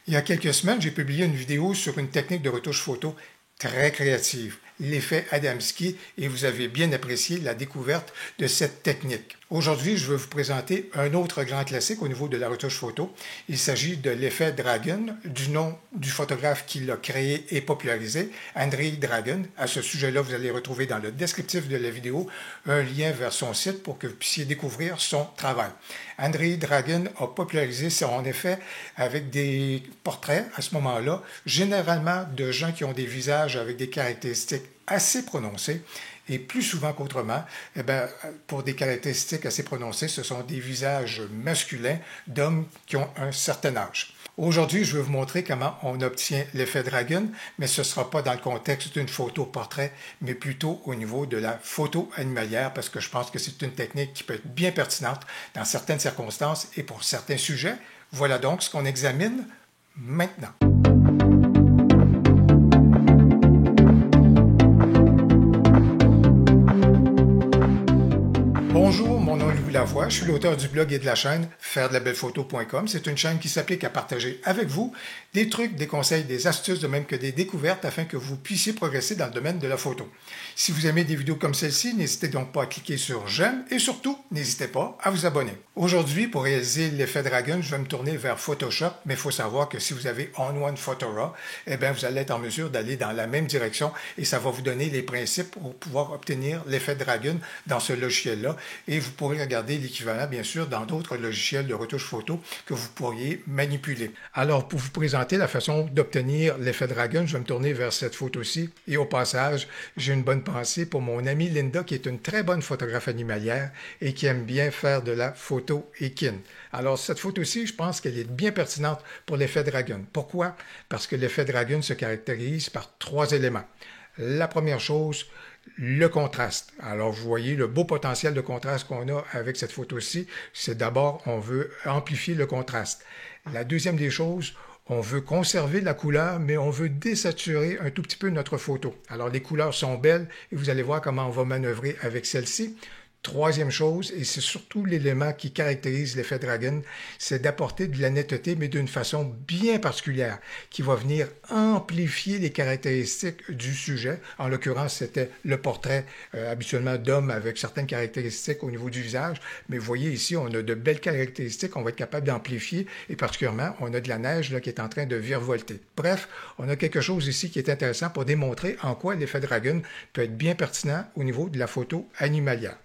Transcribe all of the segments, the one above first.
Il y a quelques semaines, j'ai publié une vidéo sur une technique de retouche photo très créative, l'effet Adamski, et vous avez bien apprécié la découverte de cette technique. Aujourd'hui, je vais vous présenter un autre grand classique au niveau de la retouche photo. Il s'agit de l'effet Dragon, du nom du photographe qui l'a créé et popularisé, Andrei Dragon. À ce sujet-là, vous allez retrouver dans le descriptif de la vidéo un lien vers son site pour que vous puissiez découvrir son travail. Andrei Dragon a popularisé son effet avec des portraits à ce moment-là, généralement de gens qui ont des visages avec des caractéristiques assez prononcées. Et plus souvent qu'autrement, pour des caractéristiques assez prononcées, ce sont des visages masculins d'hommes qui ont un certain âge. Aujourd'hui, je vais vous montrer comment on obtient l'effet Dragon, mais ce ne sera pas dans le contexte d'une photo portrait, mais plutôt au niveau de la photo animalière, parce que je pense que c'est une technique qui peut être bien pertinente dans certaines circonstances et pour certains sujets. Voilà donc ce qu'on examine maintenant. Bonjour, mon nom est Louis Lavoie, je suis l'auteur du blog et de la chaîne fairedelabellephoto.com. C'est une chaîne qui s'applique à partager avec vous des trucs, des conseils, des astuces, de même que des découvertes afin que vous puissiez progresser dans le domaine de la photo. Si vous aimez des vidéos comme celle-ci, n'hésitez donc pas à cliquer sur j'aime et surtout, n'hésitez pas à vous abonner. Aujourd'hui, pour réaliser l'effet Dragon, je vais me tourner vers Photoshop, mais il faut savoir que si vous avez On-One Photora, vous allez être en mesure d'aller dans la même direction et ça va vous donner les principes pour pouvoir obtenir l'effet Dragon dans ce logiciel-là. Et vous pourrez regarder l'équivalent, bien sûr, dans d'autres logiciels de retouche photo que vous pourriez manipuler. Alors, pour vous présenter la façon d'obtenir l'effet Dragon, je vais me tourner vers cette photo-ci. Et au passage, j'ai une bonne pensée pour mon amie Linda, qui est une très bonne photographe animalière et qui aime bien faire de la photo équine. Alors, cette photo-ci, je pense qu'elle est bien pertinente pour l'effet Dragon. Pourquoi? Parce que l'effet Dragon se caractérise par 3 éléments. La première chose, le contraste. Alors, vous voyez le beau potentiel de contraste qu'on a avec cette photo-ci. C'est d'abord, on veut amplifier le contraste. La deuxième des choses, on veut conserver la couleur, mais on veut désaturer un tout petit peu notre photo. Alors, les couleurs sont belles et vous allez voir comment on va manœuvrer avec celle-ci. Troisième chose, et c'est surtout l'élément qui caractérise l'effet Dragon, c'est d'apporter de la netteté, mais d'une façon bien particulière, qui va venir amplifier les caractéristiques du sujet. En l'occurrence, c'était le portrait habituellement d'homme avec certaines caractéristiques au niveau du visage. Mais vous voyez ici, on a de belles caractéristiques qu'on va être capable d'amplifier, et particulièrement, on a de la neige là, qui est en train de virevolter. Bref, on a quelque chose ici qui est intéressant pour démontrer en quoi l'effet Dragon peut être bien pertinent au niveau de la photo animalière.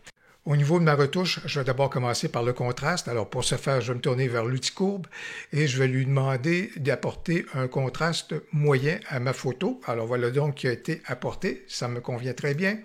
Au niveau de ma retouche, je vais d'abord commencer par le contraste. Alors pour ce faire, je vais me tourner vers l'outil courbe et je vais lui demander d'apporter un contraste moyen à ma photo. Alors voilà donc qui a été apporté, ça me convient très bien.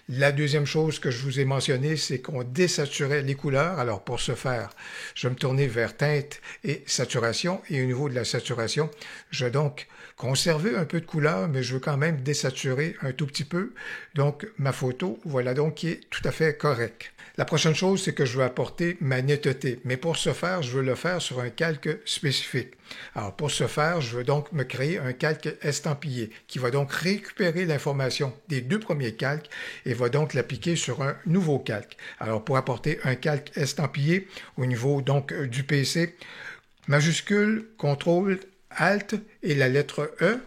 La deuxième chose que je vous ai mentionnée, c'est qu'on désaturait les couleurs. Alors pour ce faire, je vais me tourner vers teinte et saturation. Et au niveau de la saturation, je vais donc conserver un peu de couleur, mais je veux quand même désaturer un tout petit peu. Donc ma photo, voilà donc qui est tout à fait correcte. La prochaine chose, c'est que je veux apporter ma netteté. Mais pour ce faire, je veux le faire sur un calque spécifique. Alors, pour ce faire, je veux donc me créer un calque estampillé qui va donc récupérer l'information des 2 premiers calques et va donc l'appliquer sur un nouveau calque. Alors, pour apporter un calque estampillé au niveau donc du PC, majuscule, contrôle, Alt et la lettre E.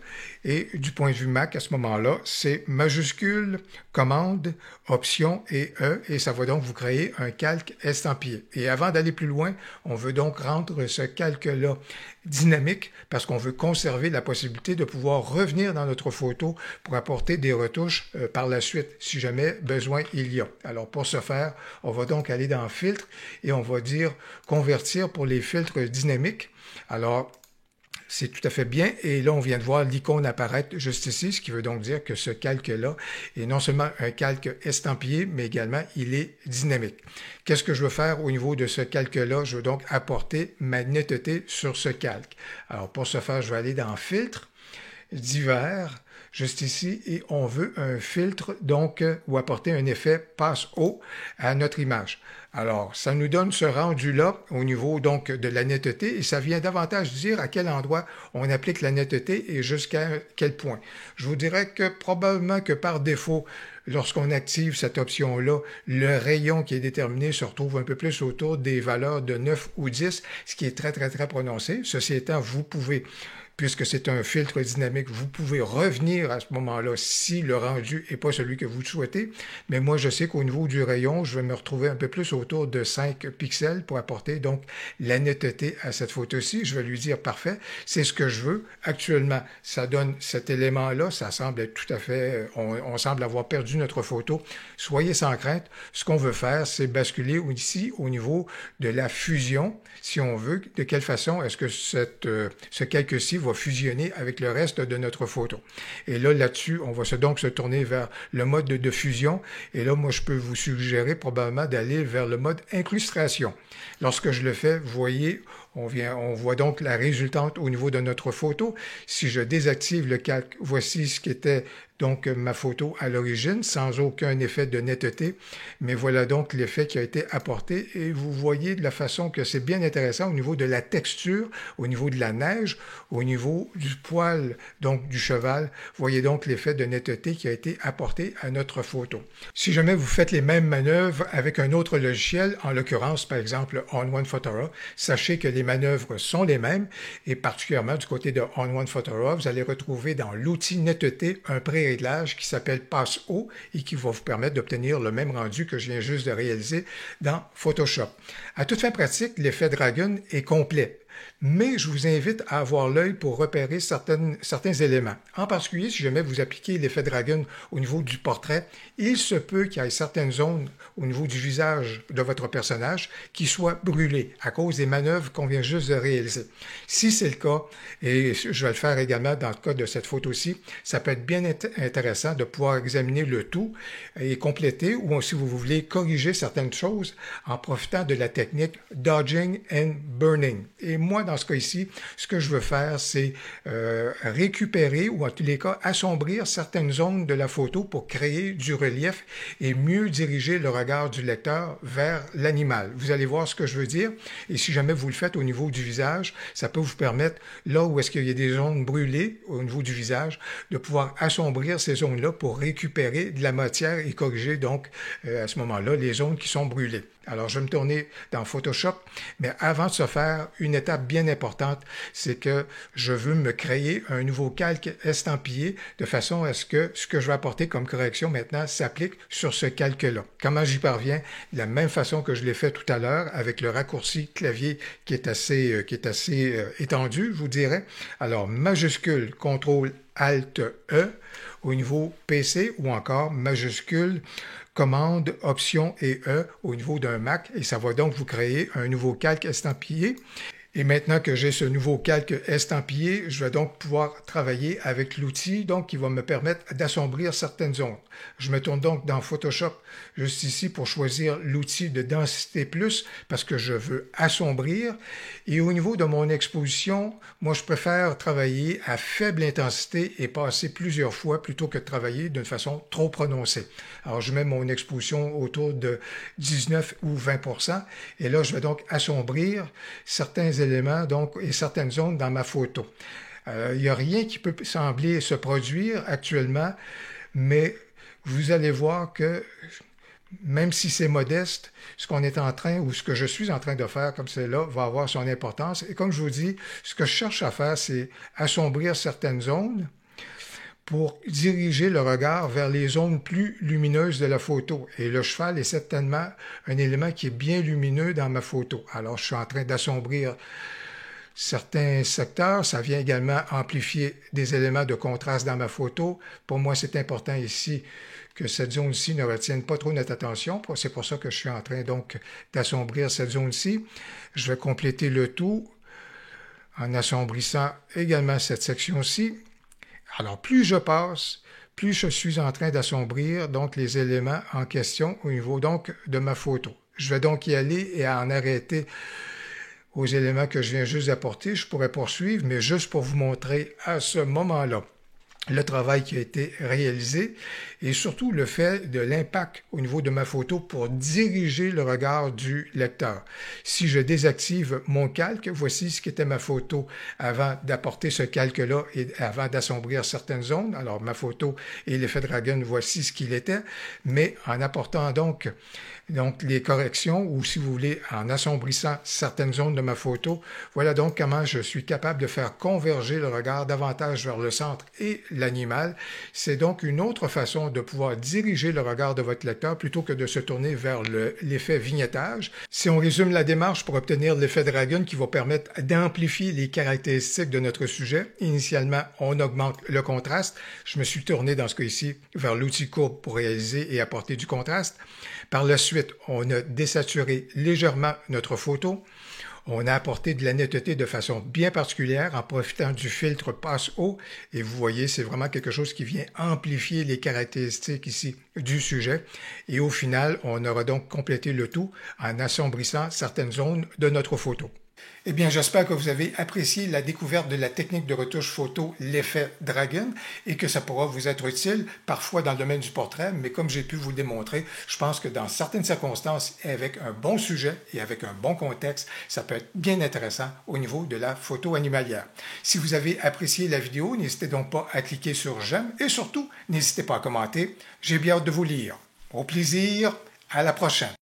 Et du point de vue Mac, à ce moment-là, c'est majuscule, commande, option et E. Et ça va donc vous créer un calque estampillé. Et avant d'aller plus loin, on veut donc rendre ce calque-là dynamique parce qu'on veut conserver la possibilité de pouvoir revenir dans notre photo pour apporter des retouches par la suite, si jamais besoin il y a. Alors pour ce faire, on va donc aller dans Filtre et on va dire Convertir pour les filtres dynamiques. Alors, c'est tout à fait bien. Et là, on vient de voir l'icône apparaître juste ici, ce qui veut donc dire que ce calque-là est non seulement un calque estampillé, mais également il est dynamique. Qu'est-ce que je veux faire au niveau de ce calque-là? Je veux donc apporter ma netteté sur ce calque. Alors, pour ce faire, je vais aller dans Filtre, Divers, juste ici, et on veut un filtre, donc, ou apporter un effet passe-haut à notre image. Alors, ça nous donne ce rendu-là au niveau donc de la netteté et ça vient davantage dire à quel endroit on applique la netteté et jusqu'à quel point. Je vous dirais que probablement que par défaut, lorsqu'on active cette option-là, le rayon qui est déterminé se retrouve un peu plus autour des valeurs de 9 ou 10, ce qui est très, très, très prononcé. Ceci étant, vous pouvez puisque c'est un filtre dynamique, vous pouvez revenir à ce moment-là si le rendu n'est pas celui que vous souhaitez. Mais moi, je sais qu'au niveau du rayon, je vais me retrouver un peu plus autour de 5 pixels pour apporter donc la netteté à cette photo-ci. Je vais lui dire parfait, c'est ce que je veux. Actuellement, ça donne cet élément-là, ça semble être tout à fait, on semble avoir perdu notre photo. Soyez sans crainte, ce qu'on veut faire, c'est basculer ici au niveau de la fusion, si on veut, de quelle façon est-ce que ce calque-ci va fusionner avec le reste de notre photo. Et là, là-dessus, on va donc se tourner vers le mode de fusion. Et là, moi, je peux vous suggérer probablement d'aller vers le mode incrustation. Lorsque je le fais, vous voyez, on voit donc la résultante au niveau de notre photo. Si je désactive le calque, voici ce qui était donc ma photo à l'origine, sans aucun effet de netteté. Mais voilà donc l'effet qui a été apporté. Et vous voyez de la façon que c'est bien intéressant au niveau de la texture, au niveau de la neige, au niveau du poil donc du cheval. Vous voyez donc l'effet de netteté qui a été apporté à notre photo. Si jamais vous faites les mêmes manœuvres avec un autre logiciel, en l'occurrence par exemple On1 Photora, sachez que les manœuvres sont les mêmes et particulièrement du côté de On1 Photora, vous allez retrouver dans l'outil netteté un pré-réglage qui s'appelle Pass Haut et qui va vous permettre d'obtenir le même rendu que je viens juste de réaliser dans Photoshop. À toute fin pratique, l'effet Dragon est complet. Mais je vous invite à avoir l'œil pour repérer certains éléments. En particulier, si jamais vous appliquez l'effet Dragon au niveau du portrait, il se peut qu'il y ait certaines zones au niveau du visage de votre personnage qui soient brûlées à cause des manœuvres qu'on vient juste de réaliser. Si c'est le cas, et je vais le faire également dans le cas de cette photo-ci, ça peut être bien intéressant de pouvoir examiner le tout et compléter, ou si vous voulez corriger certaines choses en profitant de la technique Dodging and Burning. Et moi, dans ce cas ici, ce que je veux faire, c'est récupérer ou en tous les cas assombrir certaines zones de la photo pour créer du relief et mieux diriger le regard du lecteur vers l'animal. Vous allez voir ce que je veux dire et si jamais vous le faites au niveau du visage, ça peut vous permettre, là où est-ce qu'il y a des zones brûlées au niveau du visage, de pouvoir assombrir ces zones-là pour récupérer de la matière et corriger donc à ce moment-là les zones qui sont brûlées. Alors, je vais me tourner dans Photoshop, mais avant de se faire, une étape bien importante, c'est que je veux me créer un nouveau calque estampillé de façon à ce que ce que je vais apporter comme correction maintenant s'applique sur ce calque-là. Comment j'y parviens? De la même façon que je l'ai fait tout à l'heure avec le raccourci clavier qui est assez étendu, je vous dirais. Alors, majuscule, CTRL, ALT, E au niveau PC ou encore majuscule, commande, option et E au niveau d'un Mac et ça va donc vous créer un nouveau calque estampillé. Et maintenant que j'ai ce nouveau calque estampillé, je vais donc pouvoir travailler avec l'outil donc qui va me permettre d'assombrir certaines zones. Je me tourne donc dans Photoshop juste ici pour choisir l'outil de densité plus parce que je veux assombrir. Et au niveau de mon exposition, moi je préfère travailler à faible intensité et passer plusieurs fois plutôt que de travailler d'une façon trop prononcée. Alors je mets mon exposition autour de 19 ou 20% et là je vais donc assombrir certains éléments donc, et certaines zones dans ma photo. Il n'y a rien qui peut sembler se produire actuellement, mais vous allez voir que même si c'est modeste, ce qu'on est en train ou ce que je suis en train de faire comme c'est là va avoir son importance. Et comme je vous dis, ce que je cherche à faire, c'est assombrir certaines zones pour diriger le regard vers les zones plus lumineuses de la photo. Et le cheval est certainement un élément qui est bien lumineux dans ma photo. Alors, je suis en train d'assombrir certains secteurs. Ça vient également amplifier des éléments de contraste dans ma photo. Pour moi, c'est important ici que cette zone-ci ne retienne pas trop notre attention. C'est pour ça que je suis en train donc d'assombrir cette zone-ci. Je vais compléter le tout en assombrissant également cette section-ci. Alors, plus je passe, plus je suis en train d'assombrir donc les éléments en question au niveau donc de ma photo. Je vais donc y aller et en arrêter aux éléments que je viens juste d'apporter. Je pourrais poursuivre, mais juste pour vous montrer à ce moment-là. le travail qui a été réalisé et surtout le fait de l'impact au niveau de ma photo pour diriger le regard du lecteur. Si je désactive mon calque, voici ce qu'était ma photo avant d'apporter ce calque-là et avant d'assombrir certaines zones. Alors ma photo et l'effet dragon, voici ce qu'il était, mais en apportant donc les corrections ou si vous voulez en assombrissant certaines zones de ma photo, voilà donc comment je suis capable de faire converger le regard davantage vers le centre et l'animal. C'est donc une autre façon de pouvoir diriger le regard de votre lecteur plutôt que de se tourner vers l'effet vignettage. Si on résume la démarche pour obtenir l'effet dragon qui va permettre d'amplifier les caractéristiques de notre sujet, initialement on augmente le contraste. Je me suis tourné dans ce cas ici vers l'outil courbe pour réaliser et apporter du contraste. Par la suite, on a désaturé légèrement notre photo. On a apporté de la netteté de façon bien particulière en profitant du filtre passe-haut. Et vous voyez, c'est vraiment quelque chose qui vient amplifier les caractéristiques ici du sujet. Et au final, on aura donc complété le tout en assombrissant certaines zones de notre photo. Eh bien, j'espère que vous avez apprécié la découverte de la technique de retouche photo, l'effet Dragon, et que ça pourra vous être utile, parfois dans le domaine du portrait, mais comme j'ai pu vous le démontrer, je pense que dans certaines circonstances, avec un bon sujet et avec un bon contexte, ça peut être bien intéressant au niveau de la photo animalière. Si vous avez apprécié la vidéo, n'hésitez donc pas à cliquer sur j'aime et surtout, n'hésitez pas à commenter. J'ai bien hâte de vous lire. Au plaisir, à la prochaine.